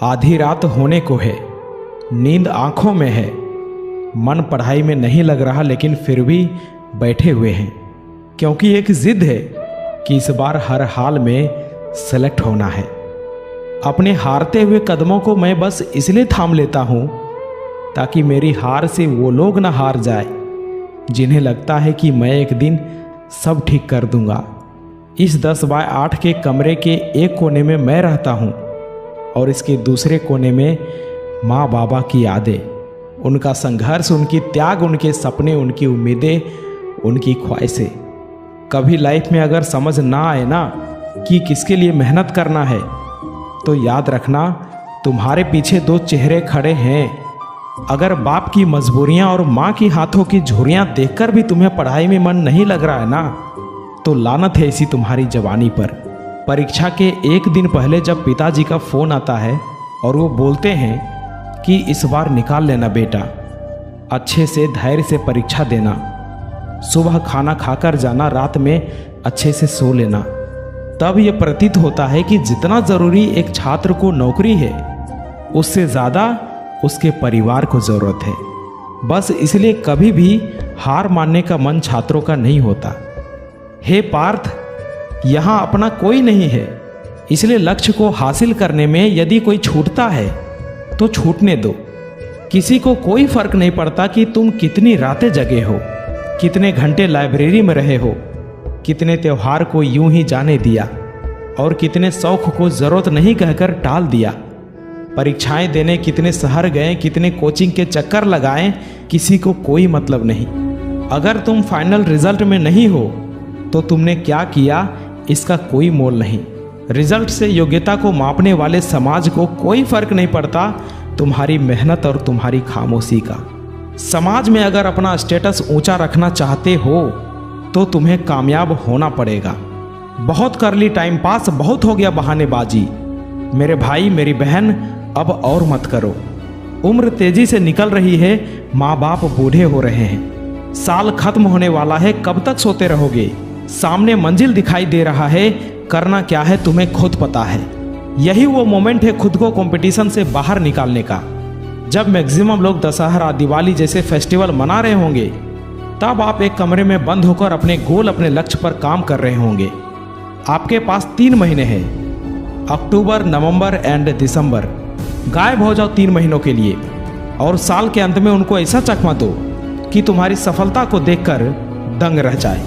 आधी रात होने को है, नींद आंखों में है, मन पढ़ाई में नहीं लग रहा लेकिन फिर भी बैठे हुए हैं, क्योंकि एक जिद है कि इस बार हर हाल में सेलेक्ट होना है। अपने हारते हुए कदमों को मैं बस इसलिए थाम लेता हूँ ताकि मेरी हार से वो लोग ना हार जाए जिन्हें लगता है कि मैं एक दिन सब ठीक कर दूंगा। इस 10 बाय 8 के कमरे के एक कोने में मैं रहता हूँ और इसके दूसरे कोने में माँ बाबा की यादें, उनका संघर्ष, उनकी त्याग, उनके सपने, उनकी उम्मीदें, उनकी ख्वाहिशें। कभी लाइफ में अगर समझ ना आए ना कि किसके लिए मेहनत करना है, तो याद रखना तुम्हारे पीछे 2 चेहरे खड़े हैं। अगर बाप की मजबूरियां और माँ की हाथों की झुर्रियां देखकर भी तुम्हें पढ़ाई में मन नहीं लग रहा है ना, तो लानत है इसी तुम्हारी जवानी पर। परीक्षा के एक दिन पहले जब पिताजी का फ़ोन आता है और वो बोलते हैं कि इस बार निकाल लेना बेटा, अच्छे से धैर्य से परीक्षा देना, सुबह खाना खाकर जाना, रात में अच्छे से सो लेना, तब ये प्रतीत होता है कि जितना ज़रूरी एक छात्र को नौकरी है, उससे ज़्यादा उसके परिवार को ज़रूरत है। बस इसलिए कभी भी हार मानने का मन छात्रों का नहीं होता। हे पार्थ, यहाँ अपना कोई नहीं है, इसलिए लक्ष्य को हासिल करने में यदि कोई छूटता है तो छूटने दो। किसी को कोई फर्क नहीं पड़ता कि तुम कितनी रातें जगे हो, कितने घंटे लाइब्रेरी में रहे हो, कितने त्योहार को यूं ही जाने दिया और कितने शौक को ज़रूरत नहीं कहकर टाल दिया। परीक्षाएं देने कितने शहर गए, कितने कोचिंग के चक्कर लगाए, किसी को कोई मतलब नहीं। अगर तुम फाइनल रिजल्ट में नहीं हो तो तुमने क्या किया इसका कोई मोल नहीं। रिजल्ट से योग्यता को मापने वाले समाज को कोई फर्क नहीं पड़ता तुम्हारी मेहनत और तुम्हारी खामोशी का। समाज में अगर अपना स्टेटस ऊंचा रखना चाहते हो तो तुम्हें कामयाब होना पड़ेगा। बहुत कर ली टाइम पास, बहुत हो गया बहानेबाजी। मेरे भाई मेरी बहन, अब और मत करो। उम्र तेजी से निकल रही है, माँ बाप बूढ़े हो रहे हैं, साल खत्म होने वाला है, कब तक सोते रहोगे? सामने मंजिल दिखाई दे रहा है, करना क्या है तुम्हें खुद पता है। यही वो मोमेंट है खुद को कंपटीशन से बाहर निकालने का। जब मैक्सिमम लोग दशहरा, दिवाली जैसे फेस्टिवल मना रहे होंगे, तब आप एक कमरे में बंद होकर अपने गोल, अपने लक्ष्य पर काम कर रहे होंगे। आपके पास 3 महीने हैं, अक्टूबर, नवंबर एंड दिसंबर। गायब हो जाओ 3 महीनों के लिए और साल के अंत में उनको ऐसा चकमा दो कि तुम्हारी सफलता को देखकर दंग रह जाए।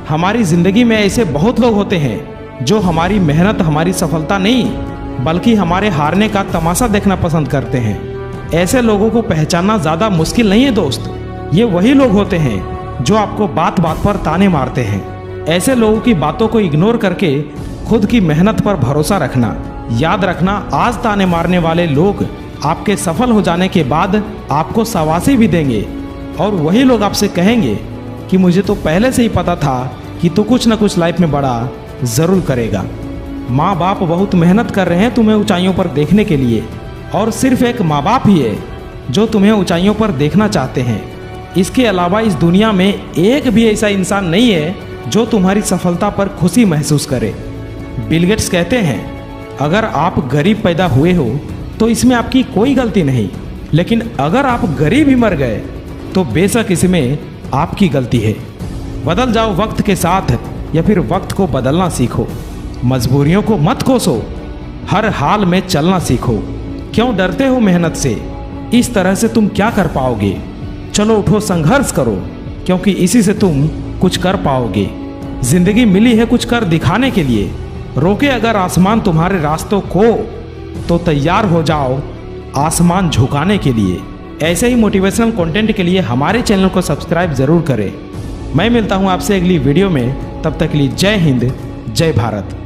हमारी ज़िंदगी में ऐसे बहुत लोग होते हैं जो हमारी मेहनत, हमारी सफलता नहीं बल्कि हमारे हारने का तमाशा देखना पसंद करते हैं। ऐसे लोगों को पहचानना ज़्यादा मुश्किल नहीं है दोस्त। ये वही लोग होते हैं जो आपको बात बात पर ताने मारते हैं। ऐसे लोगों की बातों को इग्नोर करके खुद की मेहनत पर भरोसा रखना। याद रखना, आज ताने मारने वाले लोग आपके सफल हो जाने के बाद आपको शाबाशी भी देंगे और वही लोग आपसे कहेंगे कि मुझे तो पहले से ही पता था कि तू कुछ ना कुछ लाइफ में बड़ा ज़रूर करेगा। माँ बाप बहुत मेहनत कर रहे हैं तुम्हें ऊंचाइयों पर देखने के लिए, और सिर्फ एक माँ बाप ही है जो तुम्हें ऊंचाइयों पर देखना चाहते हैं। इसके अलावा इस दुनिया में एक भी ऐसा इंसान नहीं है जो तुम्हारी सफलता पर खुशी महसूस करे। बिल गेट्स कहते हैं, अगर आप गरीब पैदा हुए हो तो इसमें आपकी कोई गलती नहीं, लेकिन अगर आप गरीब ही मर गए तो बेशक इसमें आपकी गलती है। बदल जाओ वक्त के साथ या फिर वक्त को बदलना सीखो। मजबूरियों को मत कोसो, हर हाल में चलना सीखो। क्यों डरते हो मेहनत से? इस तरह से तुम क्या कर पाओगे? चलो उठो, संघर्ष करो, क्योंकि इसी से तुम कुछ कर पाओगे। जिंदगी मिली है कुछ कर दिखाने के लिए। रोके अगर आसमान तुम्हारे रास्तों को तो तैयार हो जाओ आसमान झुकाने के लिए। ऐसे ही मोटिवेशनल कंटेंट के लिए हमारे चैनल को सब्सक्राइब जरूर करें। मैं मिलता हूं आपसे अगली वीडियो में, तब तक के लिए जय हिंद, जय भारत।